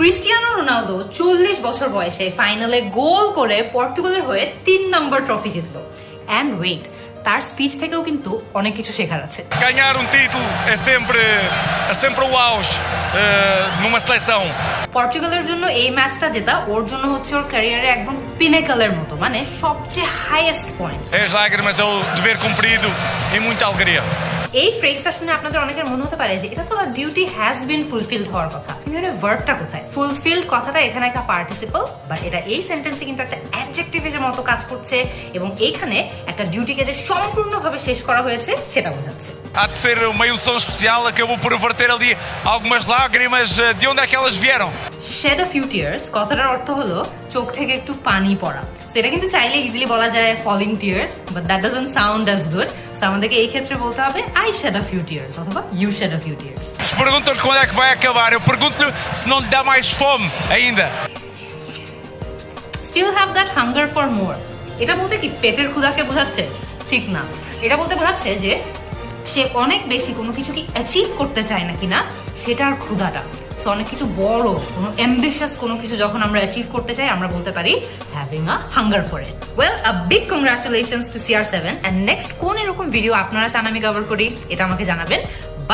Cristiano Ronaldo 40 বছর বয়সে ফাইনালে গোল করে পর্তুগালের হয়ে 3 নম্বর ট্রফি জিতলো। অ্যান্ড ওয়েট, তার স্পিচ থেকেও কিন্তু অনেক কিছু শেখার আছে। Ganhar um título é sempre o auge numa seleção. পর্তুগালের জন্য এই ম্যাচটা জেতা ওর জন্য হচ্ছে ওর ক্যারিয়ারে একদম পিনেকলের মতো, মানে সবচেয়ে highest point. É as lágrimas, é o dever cumprido e muita alegria. এই ফ্রেজটা শুনে আপনাদের অনেকের মনে হতে পারে যে এটা তো ডিউটি হ্যাজ বিন ফুলফিলড হওয়ার কথা, কিন্তু এর ভার্বটা কোথায়? ফুলফিলড কথাটা এখানে একটা পার্টিসিপল, বাট এটা এই সেন্টেন্সে কিন্তু একটা অ্যাডজেক্টিভের মতো কাজ করছে এবং এইখানে একটা ডিউটিকে যে সম্পূর্ণভাবে শেষ করা হয়েছে সেটা বোঝাচ্ছে। Há de ser uma emoção especial, acabou por verter ali algumas lágrimas. De onde é que elas vieram? Shed a few tears কথাটার অর্থ হলো চোখ থেকে একটু পানি পড়া। সো এটা কিন্তু চাইলে ইজিলি বলা যায় falling tears, but that doesn't sound as good. So আমাদেরকে এই ক্ষেত্রে বলতে হবে I shed a few tears অথবা you shed a few tears. Se perguntam-lhe quando é que vai acabar, eu pergunto-lhe se não lhe dá mais fome ainda. Still have that hunger for more. এটা বলতে কি পেটের ক্ষুধাকে বোঝাচ্ছে? ঠিক না, এটা বলতে বোঝাচ্ছে যে সে অনেক বেশি কোনো কিছু কি অ্যাচিভ করতে চায় না কিনা সেটার ক্ষুধাটা। সো অনেক কিছু বড় কোনো অ্যাম্বিশিয়াস কোনো কিছু যখন আমরা অ্যাচিভ করতে চাই আমরা বলতে পারি having a hunger for it. Well, a big congratulations to CR7 and next কোন এরকম ভিডিও আপনারা চান আমি কভার করি এটা আমাকে জানাবেন।